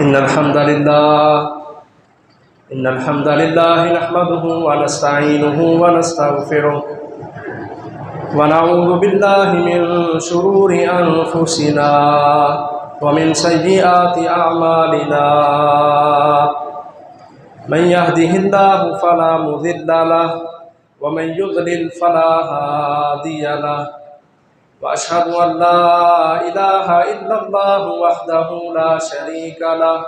इन्नल्हम्दुलिल्लाह नहमदुहु व नस्तईनुहु व नस्तगफिरुह व नऊज़ु बिल्लाहि मिन शुरूरि अनफुसिना व मिन सय्यिआति अअमालिना मन यहदिहिल्लाहु फला मुज़िल्ल लहु व मन युज़लिल फला हादिय लहु व अशहदु अन ला इलाहा इल्लल्लाहु वहदहु ला शरीका लहु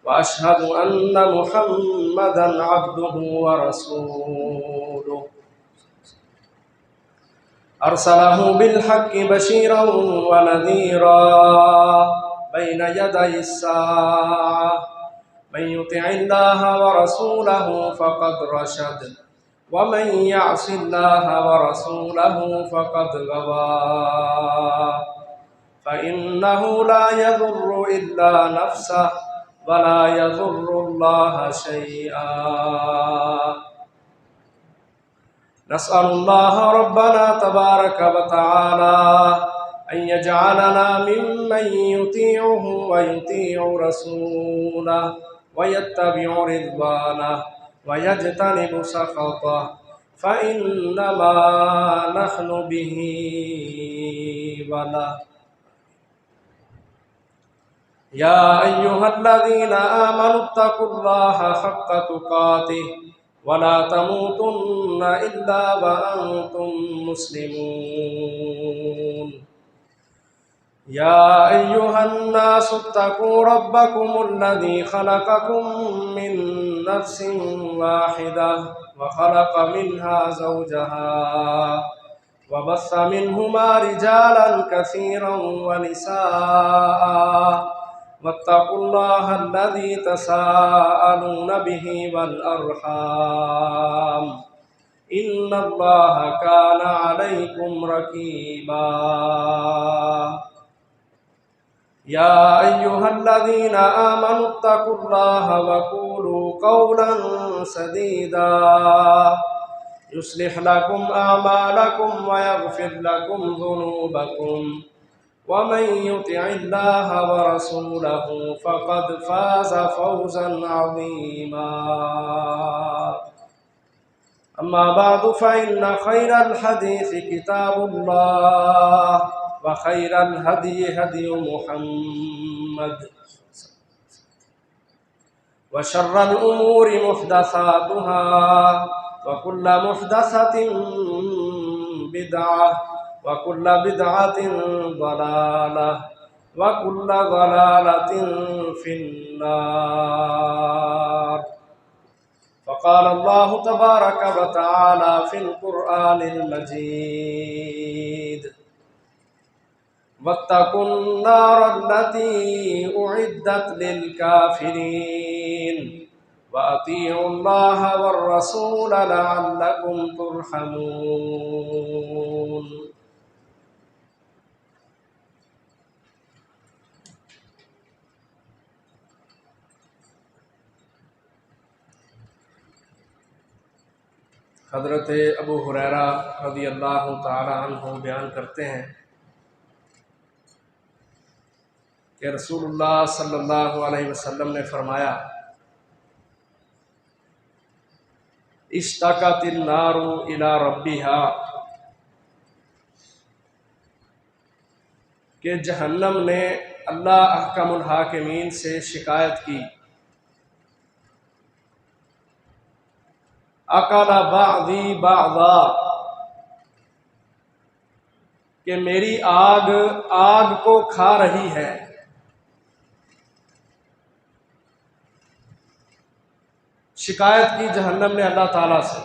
व अशहदु अन्न मुहम्मदन अब्दुहु व रसूलुहु अरसलहु बिलहक्कि बशीरन व नज़ीरा बैन यदैस साअह मन युतिइल्लाह व रसूलहु फ़क़द रशद व मन यअसिल्लाह व रसूलहु फ़क़द गवा फ़इन्नहु ला यज़ुर्रु इल्ला नफ़्सह व ला यज़ुर्रुल्लाह शैआ। नस्अलुल्लाह रब्बना तबारक व तआला अन यजअलना मिम्मन युतीउहु व युतीउ रसूलहु व यत्तबिउ रिज़वानहु व यज्तनिबु सख़तहु फ़इन्नमा नहनु बिही वलह। या अय्युहल्लज़ीना आमनुत्तक़ुल्लाह हक़्क़ तुक़ातिह वला तमूतुन्न इल्ला व अंतुम मुस्लिमून। या अय्युहन्नासुत्तक़ू रब्बकुमुल्लज़ी ख़लक़कुम मिन नफ़्सिन वाहिदह व ख़लक़ मिन्हा ज़ौजहा व बस्स मिन्हुमा रिजालन कसीरन व निसाअ वत्तक़ुल्लाह अल्लज़ी तसाअलून बिही वल अर्हाम इन्नल्लाह कान अलैकुम रक़ीबा। या अय्युहल्लज़ीना आमनुत्तक़ुल्लाह व क़ूलू क़ौलन सदीदा युस्लिह लकुम अअमालकुम व यग़फ़िर लकुम ज़ुनूबकुम व मन युतिइल्लाह व रसूलहु फ़क़द फ़ाज़ फ़ौज़न अज़ीमा। अम्मा बअदु फ़इन्न ख़ैरल हदीसी किताबुल्लाह व ख़ैरल हदी हदी मुहम्मद व शर्रल उमूरि मुहदसातुहा व कुल्ल मुहदसतिन बिदअह व कुल्ल बिदअतिन ज़लालह व कुल्ल ज़लालतिन फ़िन्नार। फ़क़ाल अल्लाहु तबारक व तआला फ़िल क़ुरआनिल मजीद वत्तक़ुन्नारल्लती उइद्दत लिल काफ़िरीन व अतीउल्लाह वर्रसूल लअल्लकुम तुरहमून। हज़रत अबू हुरैरा रज़ियल्लाहु ताला अन्हु बयान करते हैं कि रसूलुल्लाह सल्लल्लाहु अलैहि वसल्लम ने फरमाया इश्तक़तिन नारु इला रब्बिहा कि जहन्नम ने अल्लाह अहकमुल हाकिमीन से शिकायत की अक़ला बाज़ी बाज़ा कि मेरी आग आग को खा रही है। शिकायत की जहन्नम ने अल्लाह ताला से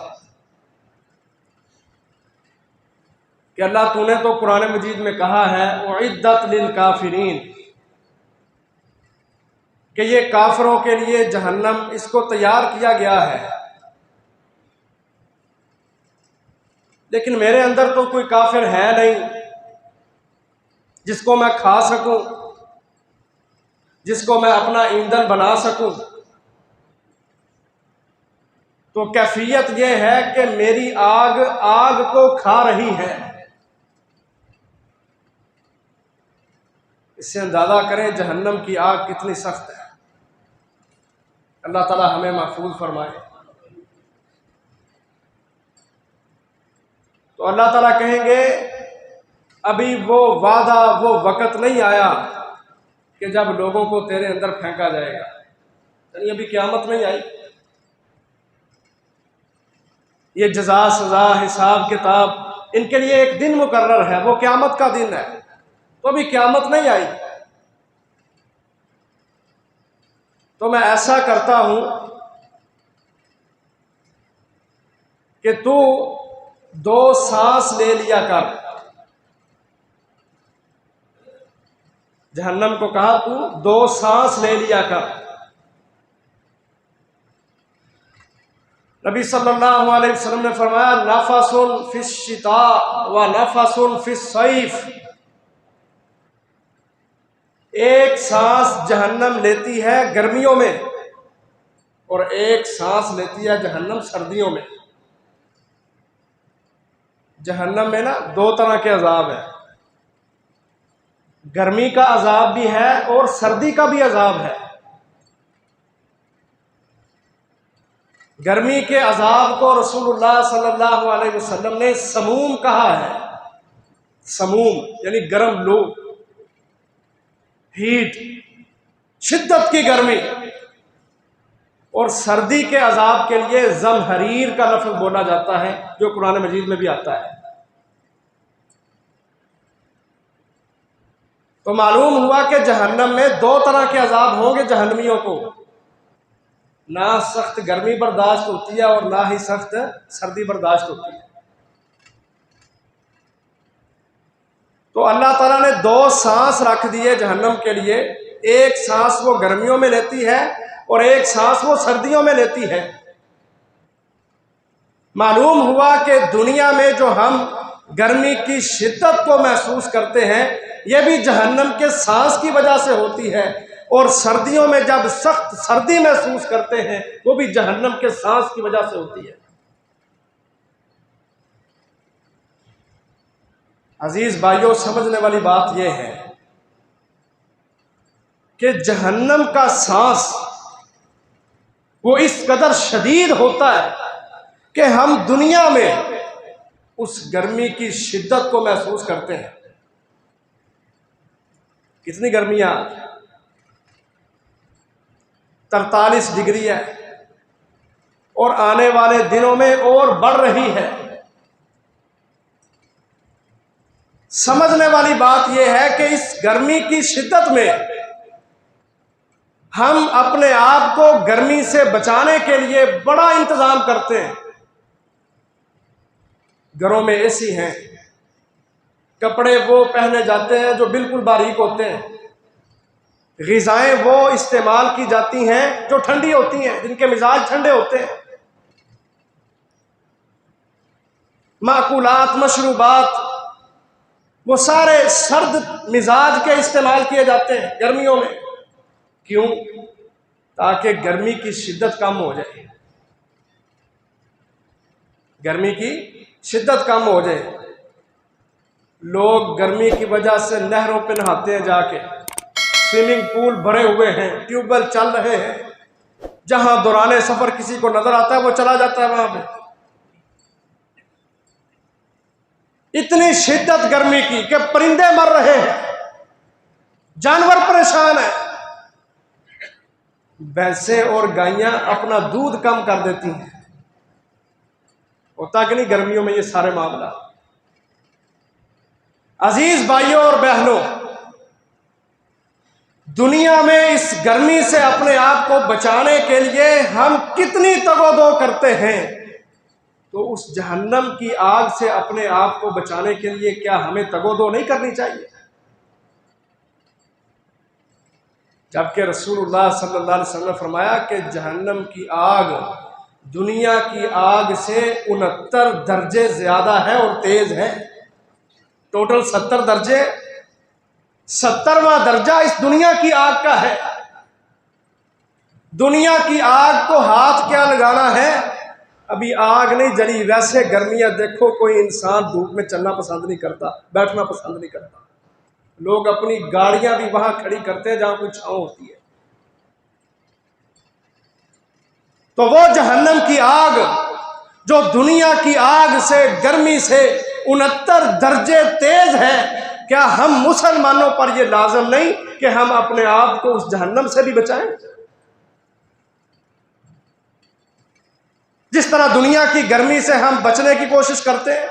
कि अल्लाह तूने तो कुरान मजीद में कहा है उइद्दत लिल काफिरीन कि ये काफिरों के लिए जहन्नम इसको तैयार किया गया है, लेकिन मेरे अंदर तो कोई काफिर है नहीं जिसको मैं खा सकूं, जिसको मैं अपना ईंधन बना सकूं। तो कैफियत यह है कि मेरी आग आग को खा रही है। इससे अंदाजा करें जहन्नम की आग कितनी सख्त है। अल्लाह ताला हमें महफूज फरमाए। तो अल्लाह ताला कहेंगे अभी वो वादा, वो वक़्त नहीं आया कि जब लोगों को तेरे अंदर फेंका जाएगा, यानी अभी क़यामत नहीं आई। ये जज़ा सज़ा हिसाब किताब इनके लिए एक दिन मुकर्रर है, वो क़यामत का दिन है। तो अभी क़यामत नहीं आई। तो मैं ऐसा करता हूं कि तू 2 सांस ले लिया कर। जहन्नम को कहा तू 2 सांस ले लिया कर। नबी सल्लल्लाहु अलैहि वसल्लम ने फरमाया नफसुन फिश शिता व नफसुन फिश सैफ। एक सांस जहन्नम लेती है गर्मियों में और एक सांस लेती है जहन्नम सर्दियों में। जहन्नम में ना 2 तरह के अजाब है, गर्मी का अजाब भी है और सर्दी का भी अजाब है। गर्मी के अजाब को रसूलुल्लाह सल्लल्लाहु अलैहि वसल्लम ने समूम कहा है। समूम यानी गर्म लो, हीट, शिद्दत की गर्मी। और सर्दी के अजाब के लिए ज़महरीर का लफ्ज़ बोला जाता है, जो कुरान मजीद में भी आता है। तो मालूम हुआ कि जहन्नम में 2 तरह के अजाब होंगे जहन्नमियों को। ना सख्त गर्मी बर्दाश्त होती है और ना ही सख्त सर्दी बर्दाश्त होती है। तो अल्लाह ताला ने 2 सांस रख दिए जहन्नम के लिए। एक सांस वो गर्मियों में लेती है और एक सांस वो सर्दियों में लेती है। मालूम हुआ कि दुनिया में जो हम गर्मी की शिद्दत को महसूस करते हैं, यह भी जहन्नम के सांस की वजह से होती है। और सर्दियों में जब सख्त सर्दी महसूस करते हैं, वो भी जहन्नम के सांस की वजह से होती है। अजीज भाइयों, समझने वाली बात यह है कि जहन्नम का सांस वो इस कदर शदीद होता है कि हम दुनिया में उस गर्मी की शिद्दत को महसूस करते हैं। कितनी गर्मियां, 43 डिग्री है और आने वाले दिनों में और बढ़ रही है। समझने वाली बात यह है कि इस गर्मी की शिद्दत में हम अपने आप को गर्मी से बचाने के लिए बड़ा इंतजाम करते हैं। घरों में एसी हैं, कपड़े वो पहने जाते हैं जो बिल्कुल बारीक होते हैं, ग़िज़ाएं वो इस्तेमाल की जाती हैं जो ठंडी होती हैं, जिनके मिजाज ठंडे होते हैं। माकुलात, मशरूबात वो सारे सर्द मिजाज के इस्तेमाल किए जाते हैं गर्मियों में। क्यों? ताकि गर्मी की शिद्दत कम हो जाए, गर्मी की शिद्दत कम हो जाए। लोग गर्मी की वजह से नहरों पे नहाते हैं, जाके स्विमिंग पूल भरे हुए हैं, ट्यूबवेल चल रहे हैं। जहां दौराने सफर किसी को नजर आता है वो चला जाता है वहां पे। इतनी शिद्दत गर्मी की कि परिंदे मर रहे हैं, जानवर परेशान है। भैंसें और गायें अपना दूध कम कर देती हैं। होता कि नहीं गर्मियों में ये सारे मामला। अजीज भाइयों और बहनों, दुनिया में इस गर्मी से अपने आप को बचाने के लिए हम कितनी तगोदो करते हैं, तो उस जहन्नम की आग से अपने आप को बचाने के लिए क्या हमें तगोदो नहीं करनी चाहिए? जबकि रसूलुल्लाह सल्लल्लाहु अलैहि वसल्लम ने फरमाया कि जहन्नम की आग दुनिया की आग से 69 दर्जे ज्यादा है और तेज है। टोटल 70 दर्जे, 70वां दर्जा इस दुनिया की आग का है। दुनिया की आग को हाथ क्या लगाना है, अभी आग नहीं जली। वैसे गर्मियां देखो, कोई इंसान धूप में चलना पसंद नहीं करता, बैठना पसंद नहीं करता। लोग अपनी गाड़ियां भी वहां खड़ी करते हैं जहां कोई छांव होती है। तो वो जहन्नम की आग जो दुनिया की आग से, गर्मी से 69 दर्जे तेज है, क्या हम मुसलमानों पर यह लाजम नहीं कि हम अपने आप को उस जहन्नम से भी बचाएं? जिस तरह दुनिया की गर्मी से हम बचने की कोशिश करते हैं,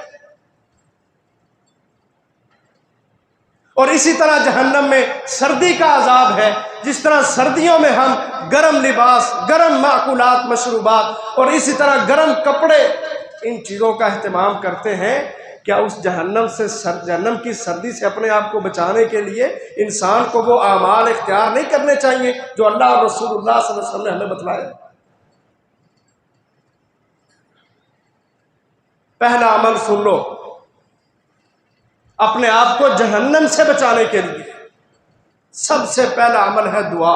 और इसी तरह जहन्नम में सर्दी का अजाब है। जिस तरह सर्दियों में हम गर्म लिबास, गर्म माकुलात, मशरूबात और इसी तरह गर्म कपड़े, इन चीज़ों का अहतमाम करते हैं, क्या उस जहन्नम से, जहन्नम की सर्दी से अपने आप को बचाने के लिए इंसान को वो आमाल इख्तियार नहीं करने चाहिए जो अल्लाह और रसूलुल्लाह सल्लल्लाहु अलैहि वसल्लम ने हमें बतलाया? पहला अमल सुन लो, अपने आप को जहन्नम से बचाने के लिए सबसे पहला अमल है दुआ।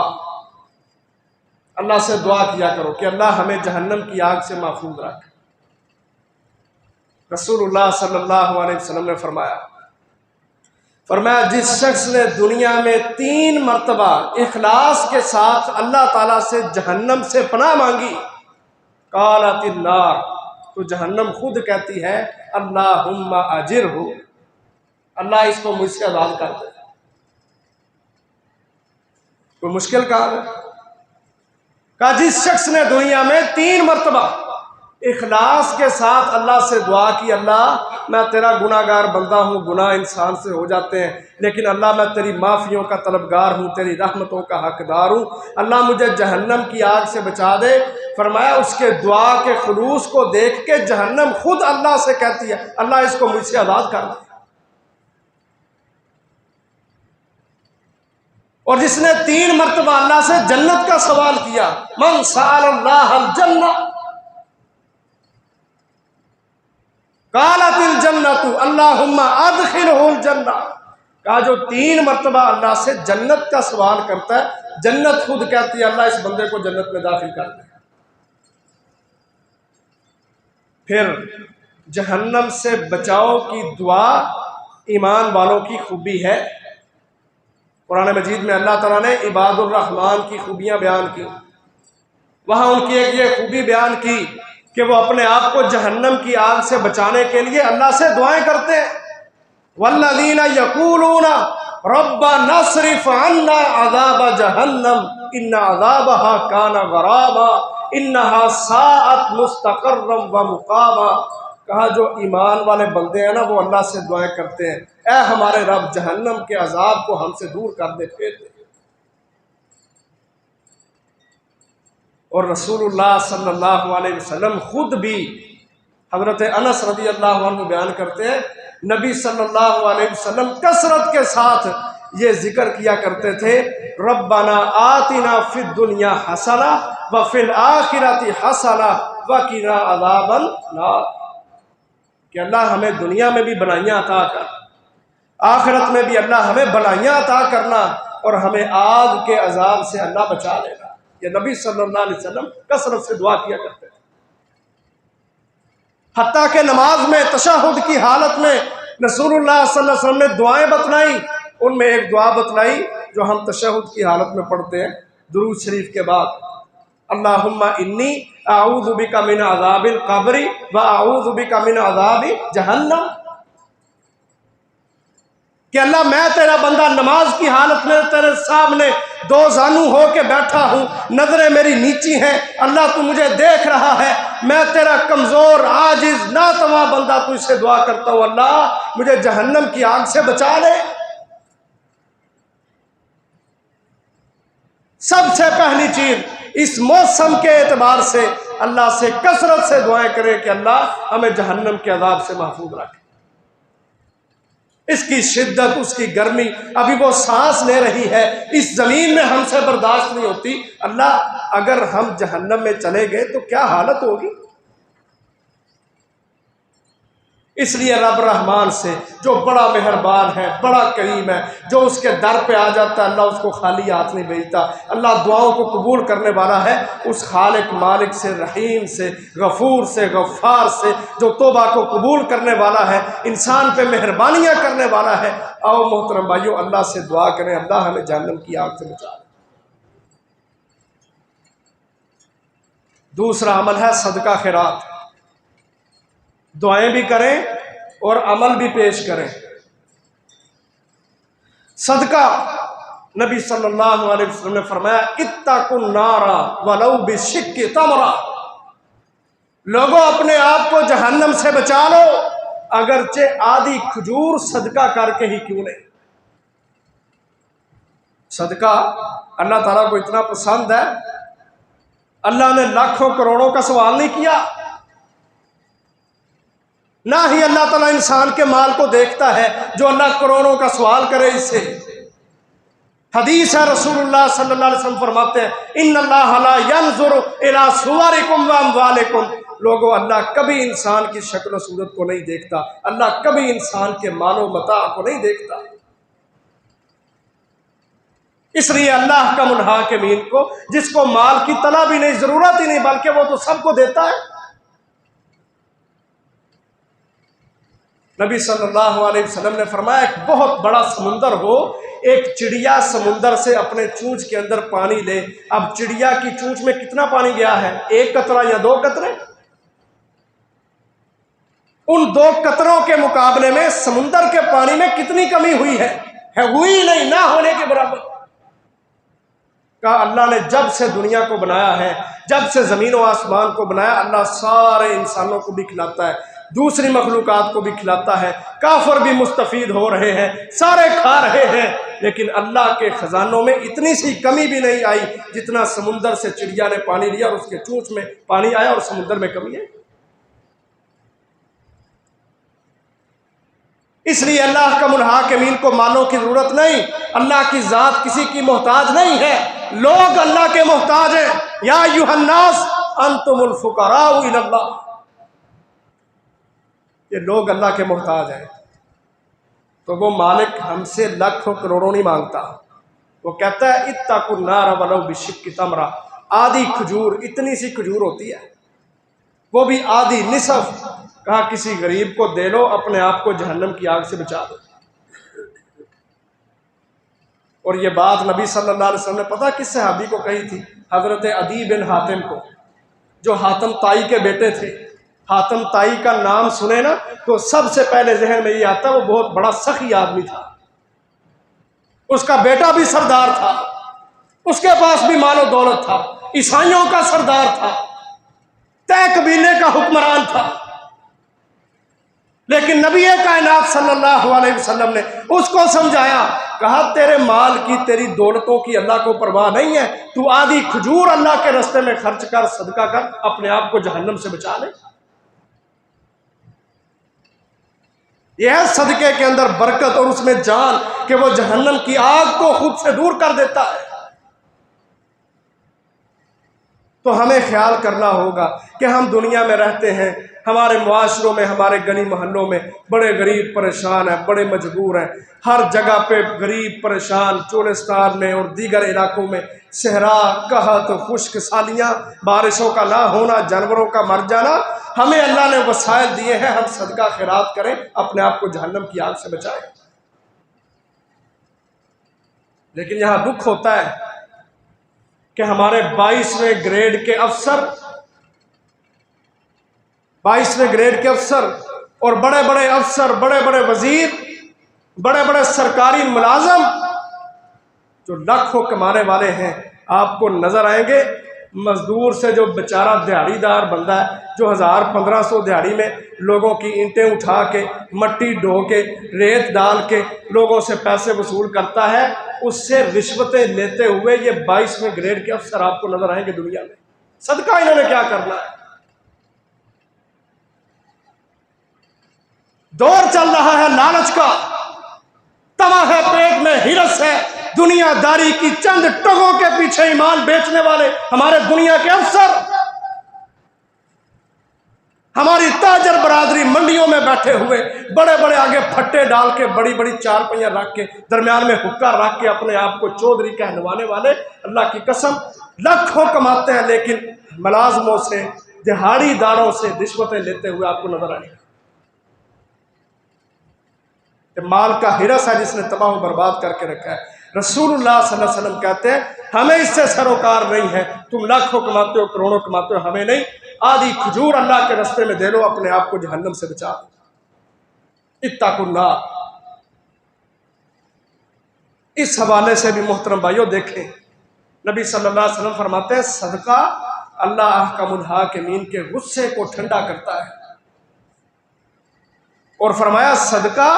अल्लाह से दुआ किया करो कि अल्लाह हमें जहन्नम की आग से महफूज रखे। रसूलुल्लाह सल्लल्लाहु अलैहि वसल्लम ने फरमाया जिस शख्स ने दुनिया में 3 मरतबा इखलास के साथ अल्लाह ताला से जहन्नम से पनाह मांगी, कालतिन नार, तो जहन्नम खुद कहती है अल्लाहुम्मा अजिरहु, अल्लाह इसको मुझसे आज़ाद कर दे। कोई मुश्किल काम है? कहा जिस शख्स ने दुनिया में 3 मरतबा इखलास के साथ अल्लाह से दुआ की, अल्लाह मैं तेरा गुनाहगार बंदा हूँ, गुनाह इंसान से हो जाते हैं, लेकिन अल्लाह मैं तेरी माफ़ियों का तलबगार हूँ, तेरी रहमतों का हकदार हूँ, अल्लाह मुझे जहन्नम की आग से बचा दे। फरमाया उसके दुआ के खुलूस को देख के जहन्नम खुद अल्लाह से कहती है अल्लाह इसको मुझसे आज़ाद कर दे। और जिसने 3 मरतबा अल्लाह से जन्नत का सवाल किया, मन सअलल्लाहल जन्नह कालतिल जन्नतु अल्लाहुम्मा अदखिलहुल जन्नह, कहा जो 3 मरतबा अल्लाह से जन्नत का सवाल करता है, जन्नत खुद कहती है अल्लाह इस बंदे को जन्नत में दाखिल कर दे। फिर जहन्नम से बचाव की दुआ ईमान वालों की खूबी है। कुरान मजीद में अल्लाह ताला ने इबादुर रहमान की खूबियां बयान की, वहां उनकी एक ये खूबी बयान की कि वो अपने आप को जहन्नम की आग से बचाने के लिए अल्लाह से दुआएं करते हैं। वल्लज़ीना यक़ूलूना रब्बना अस्रिफ अन्ना अज़ाब जहन्नम इन्ना अज़ाबहा काना गराबा इन्नहा साअत मुस्तक़र्रम व मुक़ामा, कहा जो ईमान वाले बंदे हैं ना वो अल्लाह से दुआएं करते हैं, ऐ हमारे रब जहन्नम के अजाब को हमसे दूर कर दे, फेर दे। और रसूलुल्लाह सल्लल्लाहु अलैहि वसल्लम खुद भी हज़रत अनस रज़ी अल्लाहु अन्हु बयान करते हैं, नबी सल्लल्लाहु अलैहि वसल्लम कसरत के साथ ये जिक्र किया करते थे, रब्बना आतिना फिद दुनिया हसना व फिल आखिरति हसना व किना अज़ाबन नार, कि अल्लाह हमें दुनिया में भी भलाइयाँ अता कर, आखिरत में भी अल्लाह हमें भलाइयाँ अता करना और हमें आग के अजाब से अल्लाह बचा लेना। ये नबी सल्लल्लाहु अलैहि वसल्लम कसरत से दुआ किया करते थे। हत्ता के नमाज में तशहुद की हालत में रसूलुल्लाह सल्लल्लाहु अलैहि वसल्लम ने दुआएं बतलाई, उनमें एक दुआ बतलाई जो हम तशहुद की हालत में पढ़ते हैं दुरूद शरीफ के बाद, अल्लाहुम्मा इन्नी अऊज़ु बिका मिन अज़ाबिल क़ब्रि व अऊज़ु बिका मिन अज़ाबि जहन्नम, कि अल्लाह मैं तेरा बंदा नमाज की हालत में तेरे सामने 2 जानू हो के बैठा हूँ, नजरें मेरी नीची हैं, अल्लाह तू मुझे देख रहा है, मैं तेरा कमजोर आजिज नातवा बंदा तुझसे दुआ करता हूँ, अल्लाह मुझे जहन्नम की आग से बचा ले। सबसे पहली चीज इस मौसम के एतबार से अल्लाह से कसरत से दुआएं करें कि अल्लाह हमें जहन्नम के अजाब से महफूज रखे। इसकी शिद्दत, उसकी गर्मी, अभी वो सांस ले रही है, इस जमीन में हमसे बर्दाश्त नहीं होती। अल्लाह अगर हम जहन्नम में चले गए तो क्या हालत होगी। इसलिए रब रहमान से जो बड़ा मेहरबान है, बड़ा करीम है, जो उसके दर पे आ जाता है अल्लाह उसको खाली हाथ नहीं भेजता। अल्लाह दुआओं को कबूल करने वाला है, उस खालिक मालिक से, रहीम से, गफूर से, गफ्फार से, जो तौबा को कबूल करने वाला है, इंसान पे मेहरबानियाँ करने वाला है। आओ मोहतरम भाइयों, अल्लाह से दुआ करें, अल्लाह हमें जहन्नम की आग से बचा। दूसरा अमल है सदका खैरात, दुआएं भी करें और अमल भी पेश करें। सदका, नबी सल्लल्लाहु अलैहि वसल्लम ने फरमाया इत्तकुन नारा वलौ बिशिक्कि तमरा, लोगों अपने आप को जहन्नम से बचा लो अगरचे आधी खजूर सदका करके ही क्यों नहीं। सदका अल्लाह ताला को इतना पसंद है, अल्लाह ने लाखों करोड़ों का सवाल नहीं किया, ना ही अल्लाह ताला इंसान के माल को देखता है जो अल्लाह करोड़ों का सवाल करे इससे। हदीस है, रसूलुल्लाह सल्लल्लाहु अलैहि वसल्लम फरमाते हैं इन्नल्लाह ला यंजुरु इला सुवरिकुम व अम्वालिकुम, लोगों अल्लाह कभी इंसान की शक्ल सूरत को नहीं देखता, अल्लाह कभी इंसान के मालो मता को नहीं देखता। इसलिए अल्लाह का मुनहाकिमीन को, जिसको माल की तला भी नहीं, जरूरत ही नहीं, बल्कि वो तो सबको देता है। नबी सल्लल्लाहु अलैहि वसल्लम ने फरमाया एक बहुत बड़ा समुंदर हो, एक चिड़िया समुंदर से अपने चूंच के अंदर पानी ले। अब चिड़िया की चूंच में कितना पानी गया है, एक कतरा या दो कतरे? उन दो कतरों के मुकाबले में समुंदर के पानी में कितनी कमी हुई है हुई नहीं, ना होने के बराबर। कहा अल्लाह ने जब से दुनिया को बनाया है, जब से जमीन और आसमान को बनाया, अल्लाह सारे इंसानों को भी खिलाता है, दूसरी मखलूकात को भी खिलाता है, काफिर भी मुस्तफीद हो रहे हैं, सारे खा रहे हैं, लेकिन अल्लाह के खजानों में इतनी सी कमी भी नहीं आई जितना समुंदर से चिड़िया ने पानी लिया और उसके चूंच में पानी आया और समुंदर में कमी है। इसलिए अल्लाह का मुनहाकिमीन को मालों की जरूरत नहीं, अल्लाह की जात किसी की मोहताज नहीं है, लोग अल्लाह के मोहताज हैं। या अय्युहन्नास अंतुमुल फुकराउ इलल्लाह, ये लोग अल्लाह के मोहताज हैं। तो वो मालिक हमसे लाखों करोड़ों नहीं मांगता, वो कहता है इत्तकुन नार वलौ बिशिक्कि तमरा, आधी खजूर, इतनी सी खजूर होती है, वो भी आधी, निसफ। कहा किसी गरीब को दे लो, अपने आप को जहन्नम की आग से बचा दो। और ये बात नबी सल्लल्लाहु अलैहि वसल्लम ने पता किस सहाबी को कही थी? हजरत अदी बिन हातिम को, जो हातिम ताई के बेटे थे। हातिम ताई का नाम सुने ना तो सबसे पहले जहन में ये आता है वो बहुत बड़ा सखी आदमी था, उसका बेटा भी सरदार था, उसके पास भी मालो दौलत था, ईसाइयों का सरदार था, तय कबीले का हुक्मरान था। लेकिन नबी कायनात सल्लल्लाहु अलैहि वसल्लम ने उसको समझाया, कहा तेरे माल की, तेरी दौलतों की अल्लाह को परवाह नहीं है, तू आधी खजूर अल्लाह के रास्ते में खर्च कर, सदका कर, अपने आप को जहन्नम से बचा ले। यह है सदके के अंदर बरकत और उसमें जान कि वो जहन्नम की आग को खुद से दूर कर देता है। तो हमें ख्याल करना होगा कि हम दुनिया में रहते हैं, हमारे मुआशरों में, हमारे गली मोहल्लों में बड़े गरीब परेशान हैं, बड़े मजबूर हैं, हर जगह पे गरीब परेशान, चोलिस्तान में और दीगर इलाकों में सहरा, कहत, खुश्क सालियाँ, बारिशों का ना होना, जानवरों का मर जाना। हमें अल्लाह ने वसाइल दिए हैं, हम सदका खैरात करें, अपने आप को जहन्नम की आग से बचाएं। लेकिन यहाँ दुख होता है कि हमारे 22वें ग्रेड के अफसर, 22वें ग्रेड के अफसर और बड़े बड़े अफसर, बड़े बड़े वजीर, बड़े बड़े सरकारी मुलाजम जो लाखों कमाने वाले हैं, आपको नजर आएंगे मजदूर से जो बेचारा दिहाड़ीदार बंदा है, जो 1000-1500 दिहाड़ी में लोगों की ईंटें उठा के, मट्टी ढो के, रेत डाल के लोगों से पैसे वसूल करता है, उससे रिश्वतें लेते हुए ये 22वें ग्रेड के अफसर आपको नजर आएंगे दुनिया में। सदका इन्होंने क्या करना है? दौर चल रहा है लालच का, तवा है पेट में, हिरस है, दुनियादारी की चंद टगों के पीछे ईमान बेचने वाले हमारे दुनिया के अफसर, हमारी ताजर बरादरी मंडियों में बैठे हुए, बड़े बड़े आगे फट्टे डाल के, बड़ी बड़ी चारपहिया रख के, दरमियान में हुक्का रख के अपने आप को चौधरी कहलवाने वाले, अल्लाह की कसम लाखों कमाते हैं, लेकिन मुलाजमों से, दिहाड़ीदारों से रिश्वतें लेते हुए आपको नजर आएंगे। माल का हिरस है जिसने तबाह बर्बाद करके रखा है। रसूलुल्लाह सल्लल्लाहु अलैहि वसल्लम कहते हैं हमें इससे सरोकार नहीं है, तुम लाखों कमाते हो करोड़ों कमाते हो, हमें नहीं, आधी खजूर अल्लाह के रास्ते में दे लो, अपने आप को जहन्नम से बचा दो। इत्तकुन्नार। इस हवाले से भी मोहतरम भाइयों देखें, नबी सल्लल्लाहु अलैहि वसल्लम फरमाते हैं सदका अल्लाह अहकामुल हाकिमीन के गुस्से को ठंडा करता है, और फरमाया सदका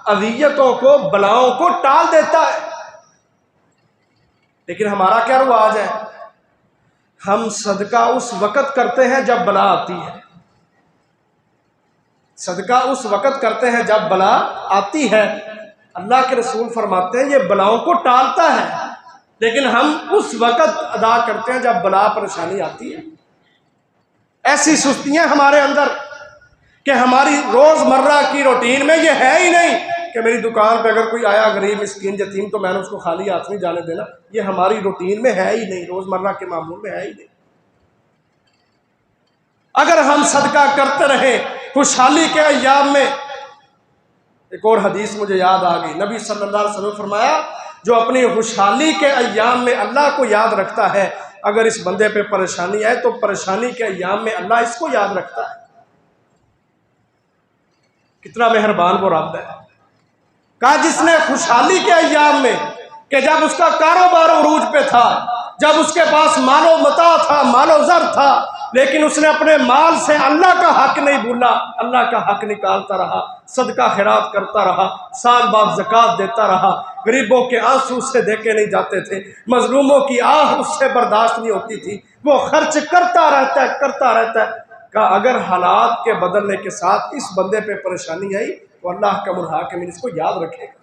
अज़ियतों को बलाओं को टाल देता है। लेकिन हमारा क्या रिवाज है, हम सदका उस वक़्त करते हैं जब बला आती है, सदका उस वक़्त करते हैं जब बला आती है। अल्लाह के रसूल फरमाते हैं ये बलाओं को टालता है, लेकिन हम उस वक़्त अदा करते हैं जब बला परेशानी आती है। ऐसी सुस्तियां हमारे अंदर कि हमारी रोज़मर्रा की रूटीन में ये है ही नहीं कि मेरी दुकान पे अगर कोई आया गरीब मिस्कीन यतीम तो मैंने उसको खाली हाथ नहीं जाने देना, ये हमारी रूटीन में है ही नहीं, रोज़मर्रा के मामूल में है ही नहीं। अगर हम सदका करते रहे खुशहाली के अय्याम में, एक और हदीस मुझे याद आ गई, नबी सल्लल्लाहु अलैहि वसल्लम फरमाया जो अपनी खुशहाली के अय्याम में अल्लाह को याद रखता है, अगर इस बंदे पे परेशानी आए तो परेशानी के अय्याम में अल्लाह इसको याद रखता है। कितना मेहरबान वो रब है। कहा जिसने खुशहाली के अय्याम में कि जब उसका कारोबार उरूज पे था, जब उसके पास मालो मता था, मालो ज़र था, लेकिन उसने अपने माल से अल्लाह का हक नहीं भूला, अल्लाह का हक निकालता रहा, सदका खैरात करता रहा, साल बाद ज़कात देता रहा, गरीबों के आंसू उससे देखे नहीं जाते थे, मजलूमों की आह उससे बर्दाश्त नहीं होती थी, वो खर्च करता रहता है, करता रहता है। का अगर हालात के बदलने के साथ इस बंदे पे परेशानी आई तो अल्लाह का मुहाकिम इसको याद रखेगा।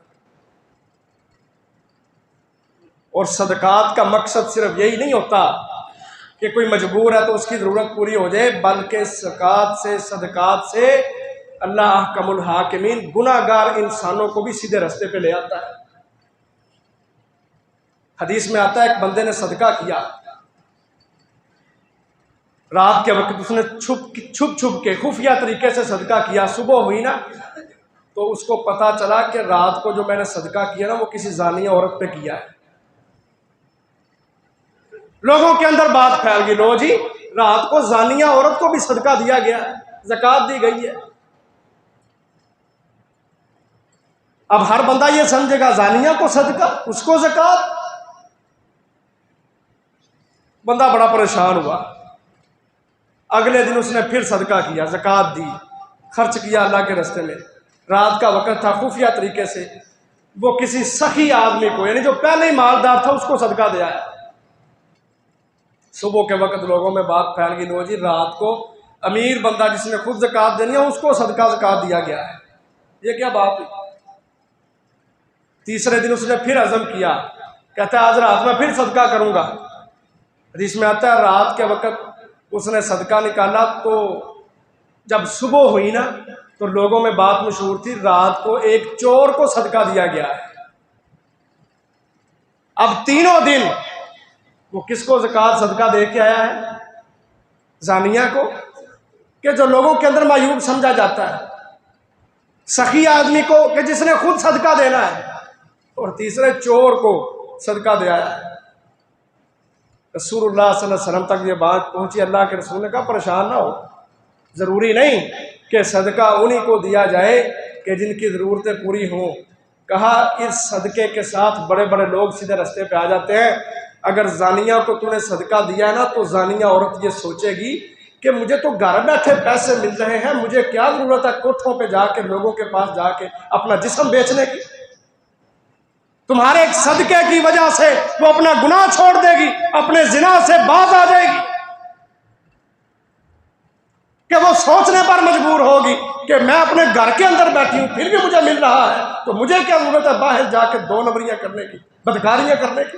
और सदकात का मकसद सिर्फ यही नहीं होता कि कोई मजबूर है तो उसकी ज़रूरत पूरी हो जाए, बल्कि सदकात से अल्लाह का मुहाकिमीन गुनाहगार इंसानों को भी सीधे रास्ते पे ले आता है। हदीस में आता है एक बंदे ने सदका किया, रात के वक्त उसने छुप के खुफिया तरीके से सदका किया, सुबह हुई ना तो उसको पता चला कि रात को जो मैंने सदका किया ना वो किसी जानिया औरत पे किया है। लोगों के अंदर बात फैल गई, लो जी रात को जानिया औरत को भी सदका दिया गया है, ज़कात दी गई है। अब हर बंदा ये समझेगा जानिया को सदका उसको ज़कात, बंदा बड़ा परेशान हुआ। अगले दिन उसने फिर सदका किया, ज़कात दी, खर्च किया अल्लाह के रास्ते में। रात का वक़्त था, खुफिया तरीके से वो किसी सखी आदमी को, यानी जो पहले ही मालदार था, उसको सदका दिया है। सुबह के वक़्त लोगों में बात फैल गई, लो जी रात को अमीर बंदा जिसने खुद ज़कात देनी है उसको ज़कात दिया गया है, ये क्या बात हुई। तीसरे दिन उसने फिर अज़म किया, कहता है आज रात में फिर सदका करूँगा। हदीस में आता है रात के वक़्त उसने सदका निकाला तो जब सुबह हुई ना तो लोगों में बात मशहूर थी, रात को एक चोर को सदका दिया गया है। अब तीनों दिन वो किसको ज़कात सदका दे के आया है, जानिया को, कि जो लोगों के अंदर मायूब समझा जाता है, सखी आदमी को कि जिसने खुद सदका देना है, और तीसरे चोर को सदका दे आया है। रसूलुल्लाह सल्लल्लाहु अलैहि वसल्लम तक ये बात पहुंची, अल्लाह के रसूल ने कहा परेशान ना हो, ज़रूरी नहीं कि सदका उन्हीं को दिया जाए कि जिनकी ज़रूरतें पूरी हों। कहा इस सदक़े के साथ बड़े बड़े लोग सीधे रास्ते पे आ जाते हैं। अगर जानिया को तूने सदका दिया है ना तो जानिया औरत ये सोचेगी कि मुझे तो घर बैठे पैसे मिल रहे हैं, मुझे क्या ज़रूरत है कोठों पे जाके लोगों के पास जाके अपना जिस्म बेचने की। तुम्हारे एक सदके की वजह से वो अपना गुनाह छोड़ देगी, अपने जिना से बाज आ जाएगी, कि वो सोचने पर मजबूर होगी कि मैं अपने घर के अंदर बैठी हूं फिर भी मुझे मिल रहा है, तो मुझे क्या जरूरत है बाहर जाके दो नंबरियां करने की, बदकारियां करने की।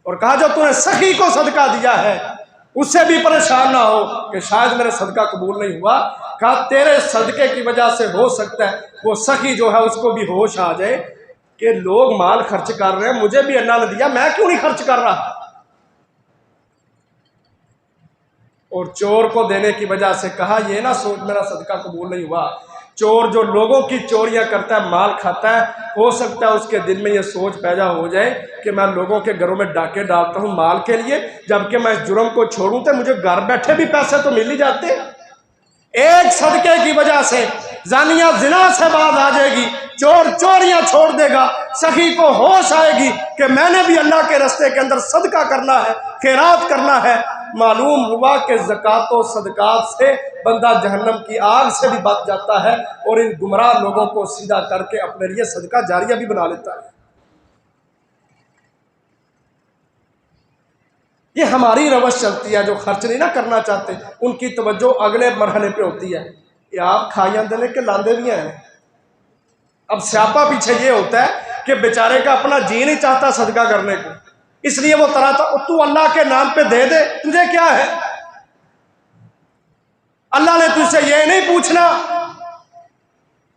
और कहा जो तूने सखी को सदका दिया है उससे भी परेशान ना हो कि शायद मेरे सदका कबूल नहीं हुआ। कहा तेरे सदके की वजह से हो सकता है वो सखी जो है उसको भी होश आ जाए कि लोग माल खर्च कर रहे हैं, मुझे भी अल्लाह ने दिया, मैं क्यों नहीं खर्च कर रहा। और चोर को देने की वजह से कहा ये ना सोच मेरा सदका कबूल नहीं हुआ, चोर जो लोगों की चोरियां करता है, माल खाता है, हो सकता है उसके दिल में ये सोच पैदा हो जाए कि मैं लोगों के घरों में डाके डालता हूं माल के लिए, जबकि मैं इस जुर्म को छोड़ूं तो मुझे घर बैठे भी पैसे तो मिल ही जाते। एक सदके की वजह से जानिया जिना से बाज आ जाएगी, चोर चोरियां छोड़ देगा, सखी को होश आएगी कि मैंने भी अल्लाह के रास्ते के अंदर सदका करना है, खैरात करना है। मालूम हुआ कि ज़कात और सदकात से बंदा जहन्नम की आग से भी बच जाता है और इन गुमराह लोगों को सीधा करके अपने लिए सदका जारिया भी बना लेता है। ये हमारी रवश चलती है, जो खर्च नहीं ना करना चाहते उनकी तवज्जो अगले मरहले पे होती है। ये आप खाइयां देने के लांदे भी हैं। अब स्यापा पीछे ये होता है कि बेचारे का अपना जी नहीं चाहता सदका करने को, इसलिए वो तू अल्लाह के नाम पे दे दे, तुझे क्या है? अल्लाह ने तुझसे ये नहीं पूछना,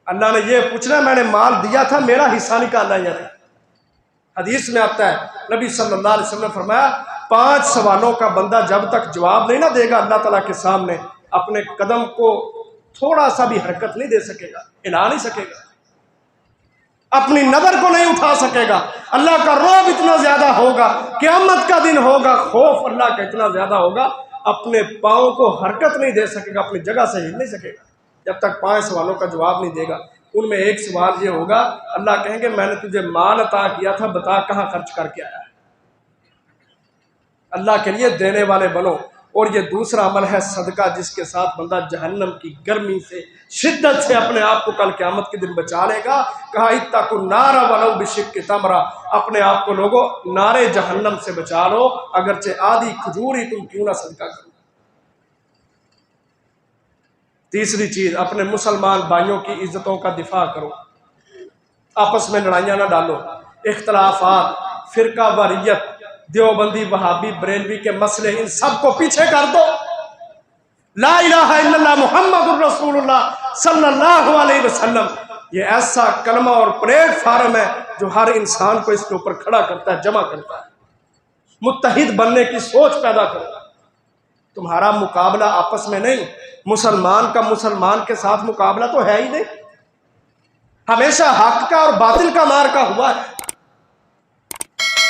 अल्लाह ने ये पूछना मैंने माल दिया था, मेरा हिस्सा निकालना यार। हदीस में आता है, नबी सल्लल्लाहु अलैहि वसल्लम ने फरमाया 5 सवालों का बंदा जब तक जवाब नहीं ना देगा अल्लाह ताला के सामने, अपने कदम को थोड़ा सा भी हरकत नहीं दे सकेगा, हिला नहीं सकेगा, अपनी नजर को नहीं उठा सकेगा। अल्लाह का रौब इतना ज्यादा होगा, क़यामत का दिन होगा, खौफ अल्लाह का इतना ज्यादा होगा, अपने पाँव को हरकत नहीं दे सकेगा, अपनी जगह से हिल नहीं सकेगा जब तक 5 सवालों का जवाब नहीं देगा। उनमें एक सवाल ये होगा, अल्लाह कहेंगे मैंने तुझे माल अता किया था, बता कहाँ खर्च करके आया है। अल्लाह के लिए देने वाले बनो। और ये दूसरा अमल है सदका, जिसके साथ बंदा जहन्नम की गर्मी से, शिद्दत से अपने आप को कल क़यामत के दिन बचा लेगा। कहा इत्तकु नारा वलौ बिशिक्कि तमरा, अपने आप को लोगों नारे जहन्नम से बचा लो, अगरचे आधी खजूर ही तुम क्यों ना सदका करो। तीसरी चीज, अपने मुसलमान भाइयों की इज्जतों का दिफा करो, आपस में लड़ाइयाँ ना डालो। इख्तलाफात, फिरका वारियत, देवबंदी, वहाबी, बरेलवी के मसले, इन सब को पीछे कर दो। ला इलाहा इल्लल्लाह मुहम्मदुर रसूलुल्लाह सल्लल्लाहु अलैहि वसल्लम, ये ऐसा कलमा और प्लेटफार्म है जो हर इंसान को इसके ऊपर खड़ा करता है, जमा करता है। मुत्तहिद बनने की सोच पैदा करो। तुम्हारा मुकाबला आपस में नहीं, मुसलमान का मुसलमान के साथ मुकाबला तो है ही नहीं। हमेशा हक का और बातिल का मार का हुआ है,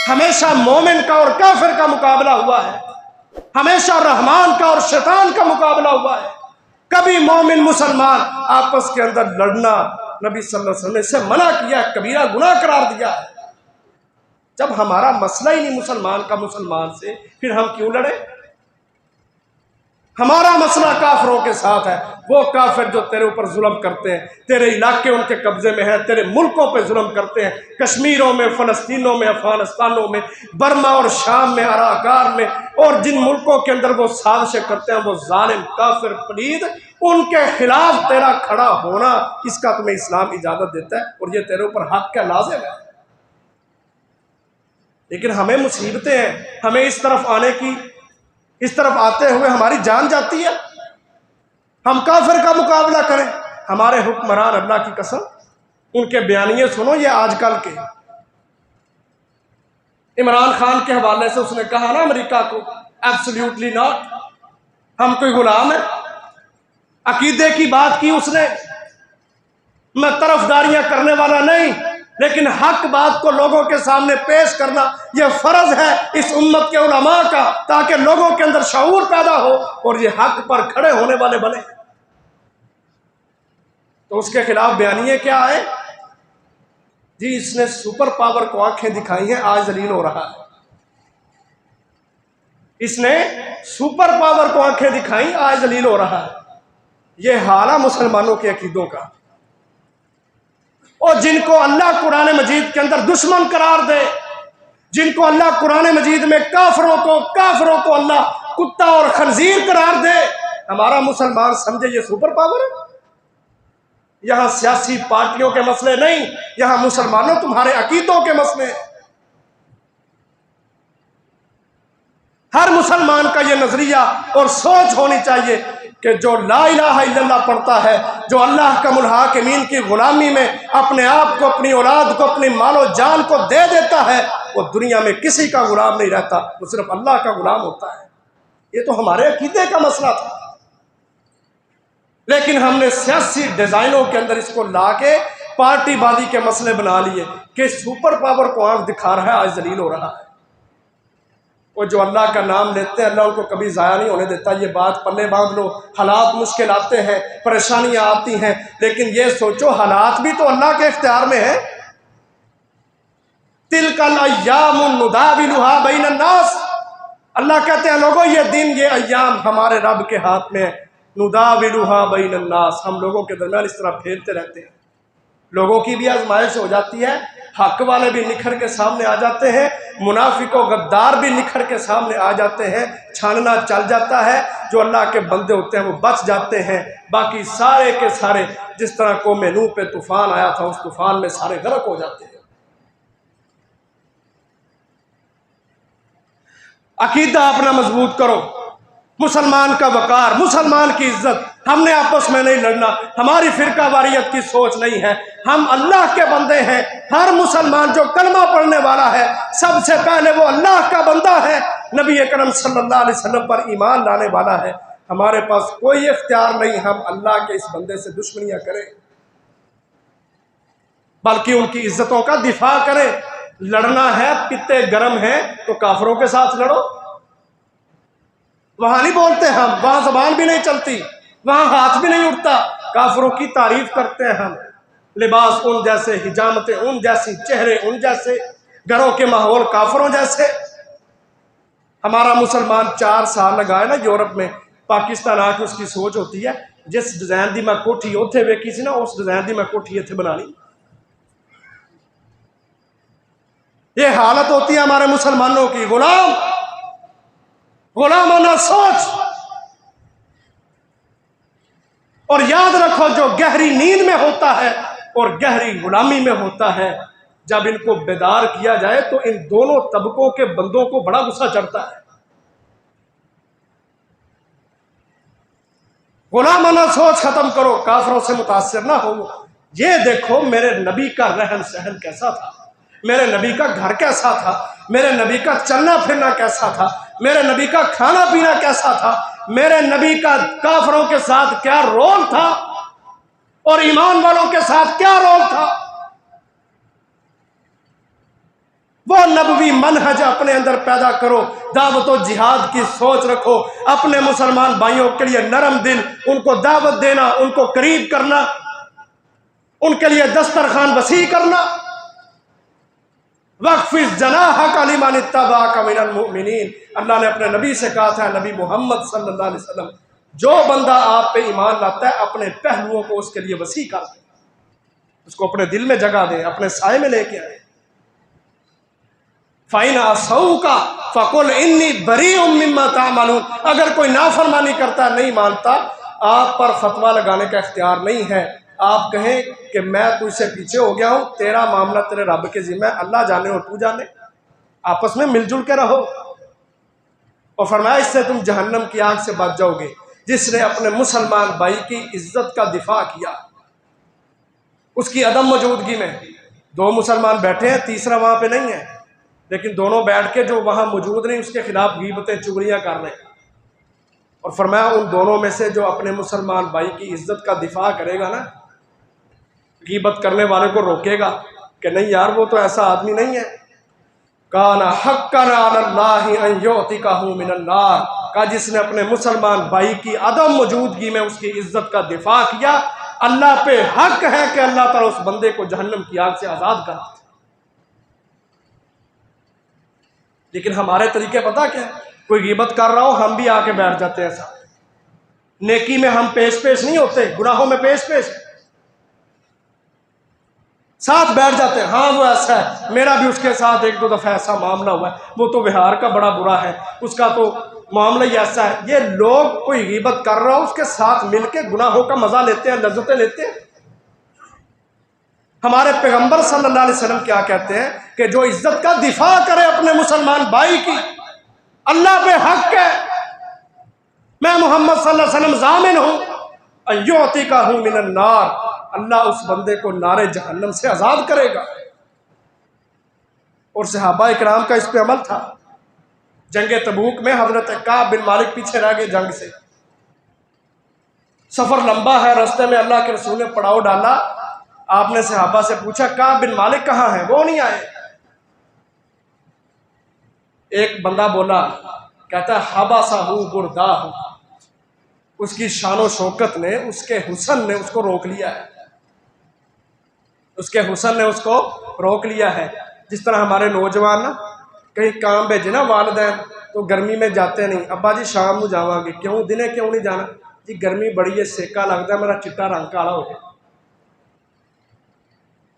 हमेशा मोमिन का और काफिर का मुकाबला हुआ है, हमेशा रहमान का और शैतान का मुकाबला हुआ है। कभी मोमिन मुसलमान आपस के अंदर लड़ना नबी सल्लल्लाहु अलैहि वसल्लम से मना किया, कबीरा गुनाह करार दिया है। जब हमारा मसला ही नहीं मुसलमान का मुसलमान से, फिर हम क्यों लड़े? हमारा मसला काफिरों के साथ है। वो काफिर जो तेरे ऊपर जुल्म करते हैं, तेरे इलाके उनके कब्जे में है, तेरे मुल्कों पे जुल्म करते हैं, कश्मीरों में, फलस्तीनों में, अफगानिस्तानों में, बर्मा और शाम में, अराकार में, और जिन मुल्कों के अंदर वो साजिशें करते हैं, वो जालिम काफिर पलीद, उनके खिलाफ तेरा खड़ा होना, इसका तुम्हें इस्लाम इजाजत देता है और ये तेरे ऊपर हक का लाजिम है। लेकिन हमें मुसीबतें हैं, हमें इस तरफ आने की, इस तरफ आते हुए हमारी जान जाती है। हम काफिर का मुकाबला करें। हमारे हुक्मरान, अल्लाह की कसम, उनके बयानिए सुनो। ये आजकल के इमरान खान के हवाले से उसने कहा ना अमेरिका को, एब्सोल्युटली नॉट, हम कोई गुलाम है। अकीदे की बात की उसने, मैं तरफदारियां करने वाला नहीं, लेकिन हक बात को लोगों के सामने पेश करना यह फर्ज है इस उम्मत के उलमा का, ताकि लोगों के अंदर शऊर पैदा हो और ये हक पर खड़े होने वाले बने। तो उसके खिलाफ बयानिए क्या है जी? इसने सुपर पावर को आंखें दिखाई हैं, आज जलील हो रहा है। इसने सुपर पावर को आंखें दिखाई, आज जलील हो रहा है। यह हाल है मुसलमानों के अकीदों का। और जिनको अल्लाह कुरान मजीद के अंदर दुश्मन करार दे, जिनको अल्लाह कुरान मजीद में काफिरों को अल्लाह कुत्ता और खंजीर करार दे, हमारा मुसलमान समझे ये सुपर पावर है। यहां सियासी पार्टियों के मसले नहीं, यहां मुसलमानों तुम्हारे अकीदों के मसले। हर मुसलमान का यह नजरिया और सोच होनी चाहिए कि जो ला इलाहा इल्लल्लाह पढ़ता है, जो अल्लाह का मुल्हाकिमीन की गुलामी में अपने आप को, अपनी औलाद को, अपनी मालो जान को दे देता है, वो दुनिया में किसी का गुलाम नहीं रहता, वो सिर्फ अल्लाह का गुलाम होता है। ये तो हमारे अकीदे का मसला था। लेकिन हमने सियासी डिजाइनों के अंदर इसको ला के पार्टीबाजी के मसले बना लिए कि सुपर पावर को आंख दिखा रहा है, आज जलील हो रहा है। वो जो अल्लाह का नाम लेते हैं, अल्लाह उनको कभी ज़ाया नहीं होने देता। ये बात पल्ले बांध लो। हालात मुश्किल आते हैं, परेशानियां आती हैं, लेकिन ये सोचो हालात भी तो अल्लाह के इख्तियार में है। तिलकल अय्यामुन नुदाविलुहा बैनन नास, अल्लाह कहते हैं लोगों ये दिन, ये अय्याम हमारे रब के हाथ में है। नुदाविलुहा बैनन नास, हम लोगों के दरमियान इस तरह फेरते रहते हैं। लोगों की भी आजमाइश हो जाती है, हक वाले भी निखर के सामने आ जाते हैं, मुनाफिक और गद्दार भी निखर के सामने आ जाते हैं। छानना चल जाता है, जो अल्लाह के बंदे होते हैं वो बच जाते हैं। बाकी सारे के सारे, जिस तरह कौम नूह पे तूफान आया था, उस तूफान में सारे गर्क हो जाते हैं। अकीदा अपना मजबूत करो, मुसलमान का वकार, मुसलमान की इज्जत। हमने आपस में नहीं लड़ना, हमारी फिरका वारियत की सोच नहीं है। हम अल्लाह के बंदे हैं। हर मुसलमान जो कलमा पढ़ने वाला है, सबसे पहले वो अल्लाह का बंदा है, नबी अकरम सल्लल्लाहु अलैहि वसल्लम पर ईमान लाने वाला है। हमारे पास कोई इख्तियार नहीं हम अल्लाह के इस बंदे से दुश्मनियां करें, बल्कि उनकी इज्जतों का दिफा करें। लड़ना है, पित्ते गर्म है तो काफरों के साथ लड़ो। वहां नहीं बोलते हम, वहां जबान भी नहीं चलती, वहां हाथ भी नहीं उठता। काफरों की तारीफ करते हैं हम, लिबास उन जैसे, हिजामतें उन जैसी, चेहरे उन जैसे, घरों के माहौल काफरों जैसे। हमारा मुसलमान 4 साल लगाए ना यूरोप में, पाकिस्तान आके उसकी सोच होती है जिस डिजाइन की मैं कोठी उत्थे वेखी सी ना, उस डिजाइन की मैं कोठी इत्थे बनानी। ये हालत होती है हमारे मुसलमानों की। गुलामाना सोच। और याद रखो, जो गहरी नींद में होता है और गहरी गुलामी में होता है, जब इनको बेदार किया जाए तो इन दोनों तबकों के बंदों को बड़ा गुस्सा चढ़ता है। गुलामाना सोच खत्म करो, काफरों से मुतासिर ना हो। ये देखो मेरे नबी का रहन सहन कैसा था, मेरे नबी का घर कैसा था, मेरे नबी का चलना फिरना कैसा था, मेरे नबी का खाना पीना कैसा था, मेरे नबी का काफरों के साथ क्या रोल था और ईमान वालों के साथ क्या रोल था। वो नबवी मनहज अपने अंदर पैदा करो, दावत और जिहाद की सोच रखो, अपने मुसलमान भाइयों के लिए नरम दिल, उनको दावत देना, उनको करीब करना, उनके लिए दस्तरखान वसी करना। वक़्फ़िज़ जनाहक लिमन इत्तबअक मिनल मुमिनीन, अल्लाह ने अपने नबी से कहा था, नबी मोहम्मद सल्लल्लाहु अलैहि वसल्लम, जो बंदा आप पे ईमान लाता है अपने पहलुओं को उसके लिए वसी कर दे, उसको अपने दिल में जगह दे, अपने साए में लेके आए। फ़इन असौका फ़कुल इन्नी बरीउम मिम्मा तामलून, अगर कोई नाफरमानी करता नहीं मानता, आप पर फतवा लगाने का इख्तियार नहीं है। आप कहें कि मैं तुझसे पीछे हो गया हूं, तेरा मामला तेरे रब के जिम्मे, अल्लाह जाने और तू जाने, आपस में मिलजुल के रहो। और फरमाया इससे तुम जहन्नम की आग से बच जाओगे। जिसने अपने मुसलमान भाई की इज्जत का दिफा किया, उसकी अदम मौजूदगी में 2 मुसलमान बैठे हैं, तीसरा वहां पे नहीं है, लेकिन दोनों बैठ के जो वहां मौजूद नहीं उसके खिलाफ गीबतें चुगलियां कर रहे हैं। और फरमाया उन दोनों में से जो अपने मुसलमान भाई की इज्जत का दिफा करेगा ना, गीबत करने वाले को रोकेगा कि नहीं यार वो तो ऐसा आदमी नहीं है, काना हक्कन अलल्लाहि अन युतिकाहु मिनन नार, का जिसने अपने मुसलमान भाई की अदम मौजूदगी में उसकी इज्जत का दिफा किया, अल्लाह पे हक है कि अल्लाह ताला उस बंदे को जहन्नम की आग से आजाद कर दे। लेकिन हमारे तरीके पता क्या है, कोई गीबत कर रहा हो हम भी आके बैठ जाते हैं साथ, नेकी में हम पेश नहीं होते, गुनाहों में पेश साथ बैठ जाते हैं। हाँ वो ऐसा है, मेरा भी उसके साथ 1-2 दफा ऐसा मामला हुआ है, वो तो बिहार का बड़ा बुरा है, उसका तो मामला ही ऐसा है। ये लोग कोई गीबत कर रहा हो उसके साथ मिलके गुनाहों का मजा लेते हैं, लज्जतें लेते हैं। हमारे पैगंबर सल्लल्लाहु अलैहि वसल्लम क्या कहते हैं कि जो इज्जत का दिफा करे अपने मुसलमान भाई की, अल्लाह पे हक है, मैं मोहम्मद सल्लल्लाहु अलैहि वसल्लम जामिन हूं अय्युतिकाहु मिनन नार, अल्लाह उस बंदे को नारे जहन्नम से आजाद करेगा। और सहाबा इकराम का इस पे अमल था। जंगे तबूक में हजरत काब बिन मालिक पीछे रह गए जंग से, सफ़र लंबा है, रास्ते में अल्लाह के रसूल ने पड़ाव डाला। आपने सहाबा से पूछा काब बिन मालिक कहाँ है, वो नहीं आए। एक बंदा बोला, कहता हबा साहू बुरदा, उसकी शानो शौकत ने, उसके हुसन ने उसको रोक लिया है, उसके हुसन ने उसको रोक लिया है। जिस तरह हमारे नौजवान ना कहीं काम भेजे ना वालिदैन, तो गर्मी में जाते नहीं, अब्बा जी शाम को जावांगे, क्यों दिने क्यों नहीं जाना जी, गर्मी बड़ी है, सेका लगता है, मेरा चिट्टा रंग काला हो गया।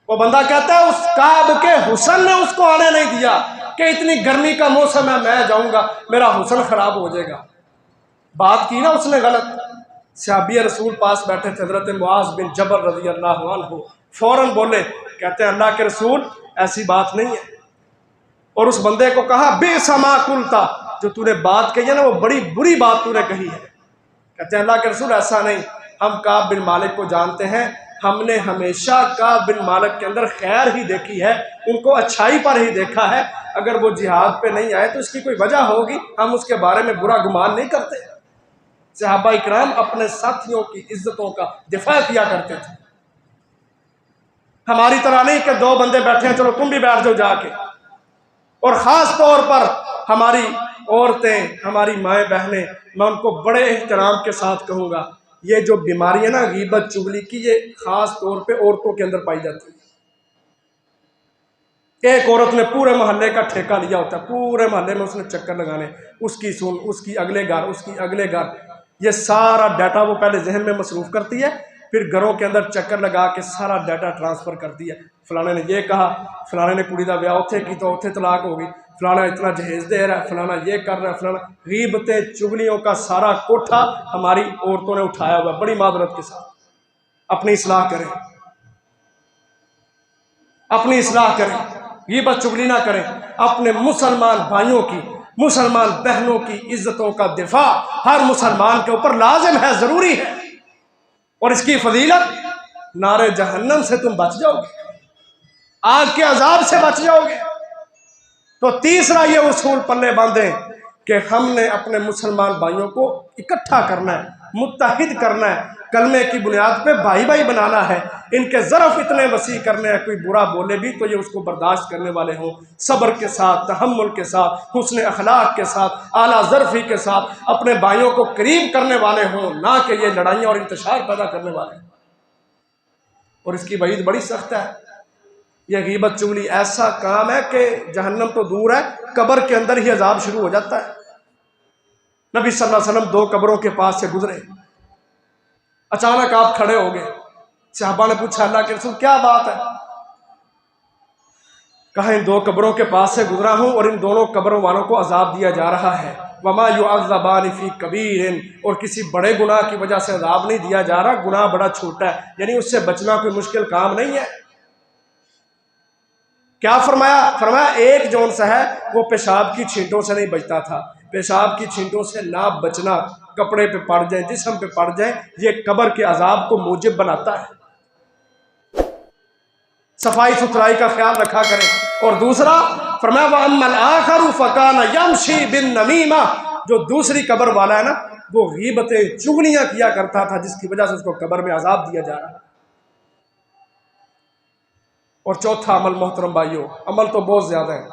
वो बंदा कहता है उस काब के हुसन ने उसको आने नहीं दिया कि इतनी गर्मी का मौसम है, मैं जाऊंगा मेरा हुसन खराब हो जाएगा। बात की ना उसने गलत। सहाबी रसूल पास बैठे थे, हजरत मुआज बिन जबल रज़ी अल्लाह अन्हु, फौरन बोले, कहते हैं अल्लाह के रसूल ऐसी बात नहीं है। और उस बंदे को कहा बेसमा कुलता, जो तूने बात कही है ना वो बड़ी बुरी बात तूने कही है। कहते हैं अल्लाह के रसूल ऐसा नहीं, हम काब बिन मालिक को जानते हैं, हमने हमेशा काब बिन मालिक के अंदर खैर ही देखी है, उनको अच्छाई पर ही देखा है। अगर वो जिहाद पे नहीं आए तो इसकी कोई वजह होगी, हम उसके बारे में बुरा गुमान नहीं करते। सहाबा इकराम अपने साथियों की इज्जतों का दिफा किया करते थे। हमारी तरह नहीं कि दो बंदे बैठे हैं चलो तुम भी बैठ जाओ जाके। और ख़ास तौर पर हमारी औरतें, हमारी माएँ बहनें, मैं उनको बड़े एहतराम के साथ कहूँगा, ये जो बीमारियाँ ना गीबत चुगली की, ये ख़ास तौर पे औरतों के अंदर पाई जाती है। एक औरत ने पूरे मोहल्ले का ठेका लिया होता है, पूरे मोहल्ले में उसने चक्कर लगाने, उसकी सुन, उसकी अगले घर, उसकी अगले घर, ये सारा डाटा वो पहले जहन में मसरूफ़ करती है, फिर घरों के अंदर चक्कर लगा के सारा डाटा ट्रांसफ़र करती है। फलाने ने ये कहा, फलाने ने कुड़ी का ब्याह उत्थे की तो उत्थे तलाक हो गई, फलाना इतना जहेज दे रहा है, फलाना ये कर रहा है, फलाना। गीबतें चुगलियों का सारा कोठा हमारी औरतों ने उठाया हुआ, बड़ी मादरत के साथ। अपनी इस्लाह करें, अपनी इस्लाह करें, गीबत चुगली ना करें। अपने मुसलमान भाइयों की, मुसलमान बहनों की इज्जतों का दिफा हर मुसलमान के ऊपर लाजिम है, ज़रूरी है। और इसकी फजीलत, नारे जहन्नम से तुम बच जाओगे, आग के अजाब से बच जाओगे। तो तीसरा ये उसूल पल्ले बांधे कि हमने अपने मुसलमान भाइयों को इकट्ठा करना है, मुत्तहिद करना है, कलमे की बुनियाद पे भाई भाई बनाना है, इनके ज़रफ़ इतने वसी करने हैं, कोई बुरा बोले भी तो ये उसको बर्दाश्त करने वाले हों, सब्र के साथ, तहम्मुल के साथ, हुस्न अखलाक के साथ, आला ज़रफ़ी के साथ अपने भाइयों को करीब करने वाले हों, ना कि ये लड़ाइयाँ और इंतशार पैदा करने वाले। और इसकी वईद बड़ी सख्त है। यह गीबत चुगली ऐसा काम है कि जहन्नम तो दूर है, कब्र के अंदर ही अजाब शुरू हो जाता है। नबी सल्लल्लाहु अलैहि वसल्लम दो कब्रों के पास से गुजरे, अचानक आप खड़े हो गए। सहाबा ने पूछा अल्लाह के रसूल क्या बात है? कहा इन दो कब्रों के पास से गुजरा हूं और इन दोनों कब्रों वालों को अजाब दिया जा रहा है। वमा युअज़्ज़बानी फी कबीरिन, और किसी बड़े गुनाह की वजह से अजाब नहीं दिया जा रहा, गुनाह बड़ा छोटा है, यानी उससे बचना कोई मुश्किल काम नहीं है। क्या फरमाया? फरमाया एक जौन सा है वो पेशाब की छींटों से नहीं बचता था, पेशाब की छींटों से ना बचना, कपड़े पे पड़ जाए, जिस्म पे पड़ जाए, ये कब्र के अजाब को मूजिब बनाता है। सफाई सुथराई का ख्याल रखा करें। और दूसरा फरमाया वअम्मल आखरु फकान यमशी बिन नमीमा, जो दूसरी कब्र वाला है ना वो गीबतें चुगलियां किया करता था, जिसकी वजह से उसको कब्र में अजाब दिया जा रहा है। और चौथा अमल, मोहतरम भाइयों, अमल तो बहुत ज़्यादा है,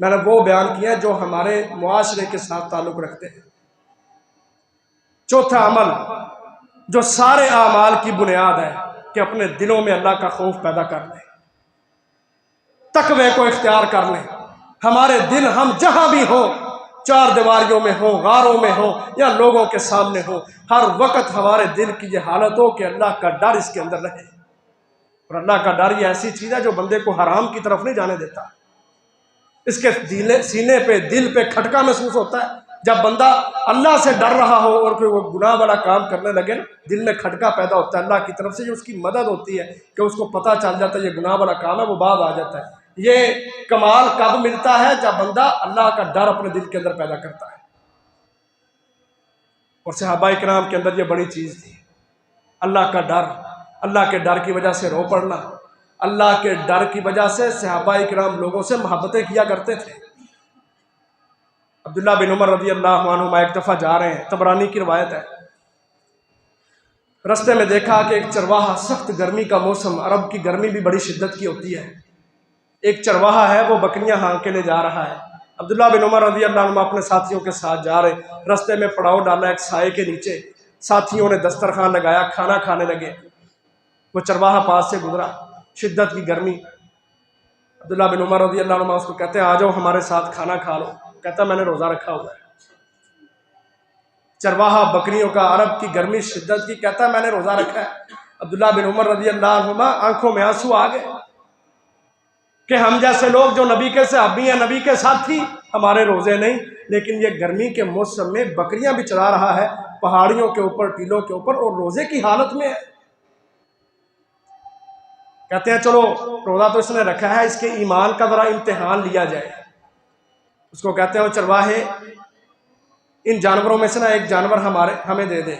मैंने वो बयान किया जो हमारे मुआशरे के साथ ताल्लुक़ रखते हैं। चौथा अमल जो सारे आमाल की बुनियाद है कि अपने दिलों में अल्लाह का खौफ पैदा कर लें, तकवे को इख्तियार कर लें। हमारे दिल, हम जहाँ भी हो, चार दीवारियों में हो, गारों में हो या लोगों के सामने हो, हर वक्त हमारे दिल की ये हालत हो कि अल्लाह का डर इसके अंदर रहे। और अल्लाह का डर ये ऐसी चीज़ है जो बंदे को हराम की तरफ नहीं जाने देता। इसके सीने पे, दिल पे खटका महसूस होता है। जब बंदा अल्लाह से डर रहा हो और कोई वो गुनाह वाला काम करने लगे, दिल में खटका पैदा होता है। अल्लाह की तरफ से जो उसकी मदद होती है कि उसको पता चल जाता है ये गुनाह वाला काम है, वो बाद आ जाता है। ये कमाल कब मिलता है? जब बंदा अल्लाह का डर अपने दिल के अंदर पैदा करता है। और सहाबा इकराम के अंदर ये बड़ी चीज़ थी, अल्लाह का डर। अल्लाह के डर की वजह से रो पड़ना, अल्लाह के डर की वजह से सहाबा इकराम लोगों से मोहब्बतें किया करते थे। अब्दुल्ला बिन उमर रज़ी अल्लाहु अन्हुमा एक दफ़ा जा रहे हैं, तबरानी की रवायत है, रास्ते में देखा कि एक चरवाहा, सख्त गर्मी का मौसम, अरब की गर्मी भी बड़ी शिद्दत की होती है, एक चरवाहा है वो बकरियां हाँक के ले जा रहा है। अब्दुल्ला बिन उमर रज़ी अल्लाह अन्हु अपने साथियों के साथ जा रहे, रास्ते में पड़ाव डाला एक साए के नीचे, साथियों ने दस्तरखान लगाया, खाना खाने लगे। वो चरवाहा पास से गुजरा, शिद्दत की गर्मी। अब्दुल्ला बिन उमर रज़ी अल्लाह अन्हु उसको कहते हैं आ जाओ हमारे साथ खाना खा लो। कहता मैंने रोज़ा रखा हुआ है। चरवाहा बकरियों का, अरब की गर्मी शिद्दत की, कहता है मैंने रोज़ा रखा है। अब्दुल्ला बिन उमर रज़ी अल्लाह अन्हुमा आंखों में आंसू आ गए कि हम जैसे लोग जो नबी के सहाबी हैं, नबी के साथी, हमारे रोज़े नहीं, लेकिन ये गर्मी के मौसम में बकरियां भी चला रहा है पहाड़ियों के ऊपर, टीलों के ऊपर, और रोज़े की हालत में है। कहते हैं चलो रोज़ा तो इसने रखा है, इसके ईमान का ज़रा इम्तिहान लिया जाए। उसको कहते हैं वो चरवाहे, इन जानवरों में से ना एक जानवर हमें दे दे,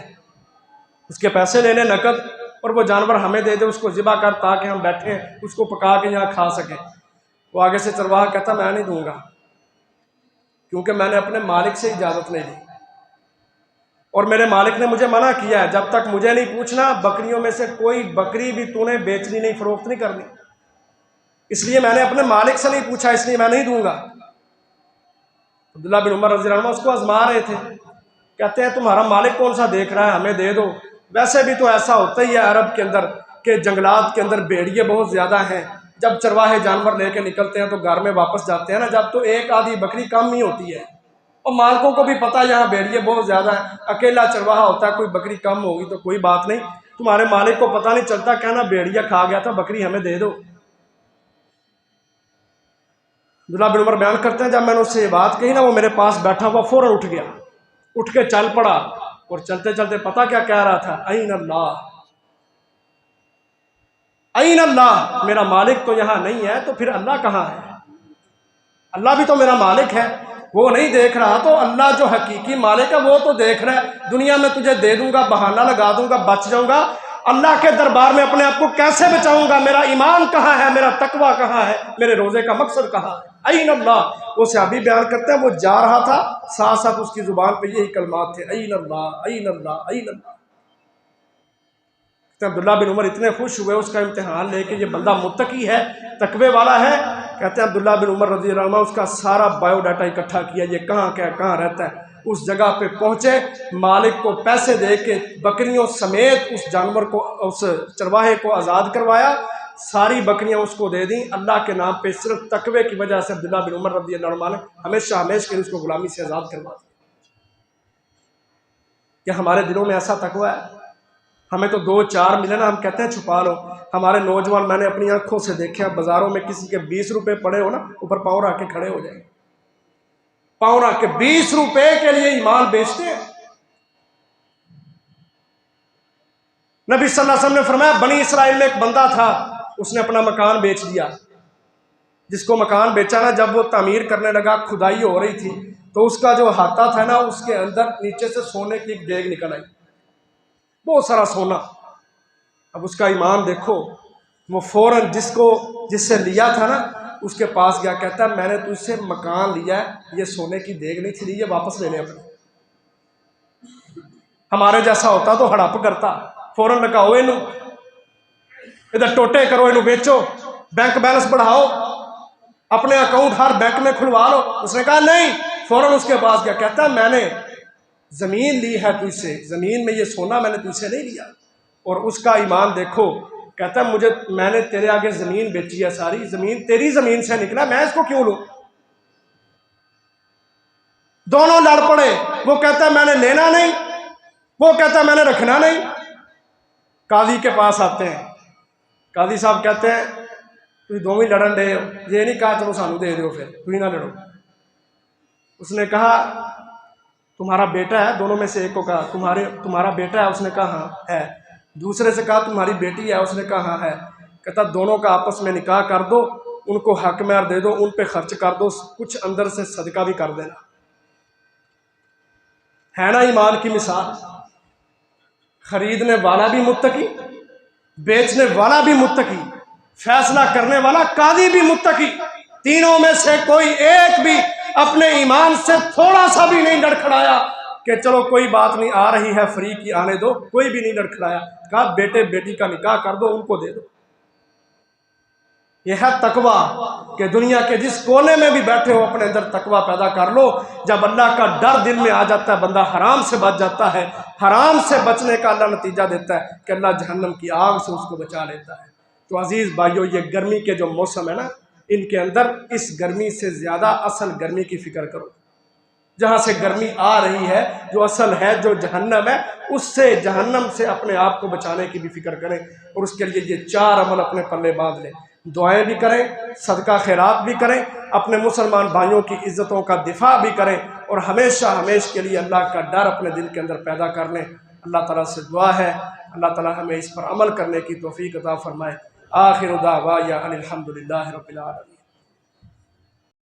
उसके पैसे ले ले नकद, और वो जानवर हमें दे दे, उसको ज़िबा कर ताकि हम बैठे उसको पका के यहाँ खा सकें। वो आगे से चरवाहा कहता मैं नहीं दूंगा, क्योंकि मैंने अपने मालिक से इजाज़त नहीं ली, और मेरे मालिक ने मुझे मना किया है, जब तक मुझे नहीं पूछना बकरियों में से कोई बकरी भी तूने बेचनी नहीं, फरोख्त नहीं करनी, इसलिए मैंने अपने मालिक से नहीं पूछा, इसलिए मैं नहीं दूंगा। अब्दुल्ला बिन उमर रज़ी अल्लाह अन्हु उसको आजमा रहे थे। कहते हैं तुम्हारा मालिक कौन सा देख रहा है, हमें दे दो। वैसे भी तो ऐसा होता ही है अरब के अंदर के जंगलात के अंदर भेड़िए बहुत ज़्यादा हैं, जब चरवाहे जानवर लेके निकलते हैं तो घर में वापस जाते हैं ना, जब तो एक आधी बकरी कम ही होती है, और मालिकों को भी पता है यहाँ भेड़िए बहुत ज़्यादा है, अकेला चरवाहा होता है, कोई बकरी कम होगी तो कोई बात नहीं, तुम्हारे मालिक को पता नहीं चलता, कहना भेड़िया खा गया था, बकरी हमें दे दो। अब्दुल्ला बिन उमर बयान करते हैं जब मैंने उससे ये बात कही ना, वो मेरे पास बैठा हुआ फौरन उठ गया, उठ के चल पड़ा, और चलते चलते पता क्या कह रहा था, ऐन अल्लाह, ऐन अल्लाह, मेरा मालिक तो यहाँ नहीं है तो फिर अल्लाह कहाँ है? अल्लाह भी तो मेरा मालिक है, वो नहीं देख रहा तो अल्लाह जो हकीकी मालिक है वो तो देख रहा है। दुनिया में तुझे दे दूंगा, बहाना लगा दूंगा, बच जाऊंगा, अल्लाह के दरबार में अपने आप को कैसे बचाऊंगा? मेरा ईमान कहाँ है, मेरा तकवा कहाँ है, मेरे रोजे का मकसद कहाँ है? ऐन अल्लाह। वो सहाबी बयान करते हैं वो जा रहा था, साथ साथ उसकी जुबान पे यही कलमात थे, ऐन अल्लाह, ऐन अल्लाह, ऐन अल्लाह। अब्दुल्ला बिन उमर इतने खुश हुए उसका इम्तिहान लेके, ये बंदा मुत्तकी है, तकवे वाला है। कहते हैं अब्दुल्ला बिन उमर रज़ी अल्लाह अन्हु उसका सारा बायोडाटा इकट्ठा किया, ये कहाँ क्या कहाँ रहता है। उस जगह पे पहुंचे, मालिक को पैसे दे के बकरियों समेत उस जानवर को, उस चरवाहे को आज़ाद करवाया, सारी बकरियां उसको दे दी अल्लाह के नाम पे। सिर्फ तकवे की वजह से अब्दुल्ला बिन उमर रज़ी अल्लाह अन्हु ने हमेशा के लिए उसको गुलामी से आज़ाद करवा दिया। क्या हमारे दिलों में ऐसा तकवा है? हमें तो 2-4 मिले ना, हम कहते हैं छुपा लो। हमारे नौजवान, मैंने अपनी आंखों से देखे, बाजारों में किसी के 20 रुपए पड़े हो ना, ऊपर पाँव रख के खड़े हो जाएंगे, पाँव रख के 20 रुपए के लिए ईमान बेचते हैं। नबी सल्लल्लाहु अलैहि वसल्लम ने फरमाया बनी इसराइल में एक बंदा था, उसने अपना मकान बेच दिया। जिसको मकान बेचा ना, जब वो तामीर करने लगा, खुदाई हो रही थी, तो उसका जो हाथा था ना, उसके अंदर नीचे से सोने की एक देग निकल आई, बहुत सारा सोना। अब उसका ईमान देखो, वो फौरन जिससे लिया था ना उसके पास गया, कहता है मैंने तुझसे मकान लिया है, ये सोने की देग नहीं थी ली, ये वापस लेने अपने। हमारे जैसा होता तो हड़प करता, फौरन लगाओ इनू, इधर टोटे करो, इनू बेचो, बैंक बैलेंस बढ़ाओ, अपने अकाउंट हर बैंक में खुलवा लो। उसने कहा नहीं, फौरन उसके पास गया, कहता है मैंने जमीन ली है तुझसे, जमीन में ये सोना मैंने तुझसे नहीं लिया। और उसका ईमान देखो, कहता है मैंने तेरे आगे जमीन बेची है, सारी जमीन तेरी जमीन से निकला, मैं इसको क्यों लूं? दोनों लड़ पड़े, वो कहता है मैंने लेना नहीं, वो कहता है मैंने रखना नहीं। काजी के पास आते हैं, काजी साहब कहते हैं तुम दोनों ही लड़न डे हो, ये नहीं कहा चलो सानू दे दो, फिर तुम ना लड़ो। उसने कहा तुम्हारा बेटा है, दोनों में से एक को कहा तुम्हारा बेटा है, उसने कहा हाँ है। दूसरे से कहा तुम्हारी बेटी है, उसने कहा हाँ है। कहता दोनों का आपस में निकाह कर दो, उनको हक महर दे दो, उन पे खर्च कर दो, कुछ अंदर से सदका भी कर देना। है ना ईमान की मिसाल? खरीदने वाला भी मुत्तकी, बेचने वाला भी मुत्तकी, फैसला करने वाला काजी भी मुत्तकी। तीनों में से कोई एक भी अपने ईमान से थोड़ा सा भी नहीं लड़खड़ाया, कि चलो कोई बात नहीं, आ रही है फ्री की, आने दो, कोई भी नहीं लड़खड़ाया। कहा बेटे बेटी का निकाह कर दो, उनको दे दो। यह है तकवा कि दुनिया के जिस कोने में भी बैठे हो अपने अंदर तकवा पैदा कर लो। जब अल्लाह का डर दिल में आ जाता है, बंदा हराम से बच जाता है। हराम से बचने का अल्लाह नतीजा देता है कि अल्लाह जहन्नम की आग से उसको बचा लेता है। तो अजीज़ भाइयों, ये गर्मी के जो मौसम है ना, इनके अंदर इस गर्मी से ज़्यादा असल गर्मी की फ़िक्र करो। जहाँ से गर्मी आ रही है, जो असल है, जो जहन्नम है, उससे, जहन्नम से अपने आप को बचाने की भी फिक्र करें। और उसके लिए ये 4 अमल अपने पल्ले बांध लें। दुआएं भी करें, सदका खैरात भी करें, अपने मुसलमान भाइयों की इज़्ज़तों का दिफा भी करें, और हमेशा हमेशा के लिए अल्लाह का डर अपने दिल के अंदर पैदा कर लें। अल्लाह ताला से दुआ है, अल्लाह ताला हमें इस पर अमल करने की तौफीक अता फरमाए। आखिर दावा या अनिल हम्दुलिल्लाहि रब्बिल आलमीन।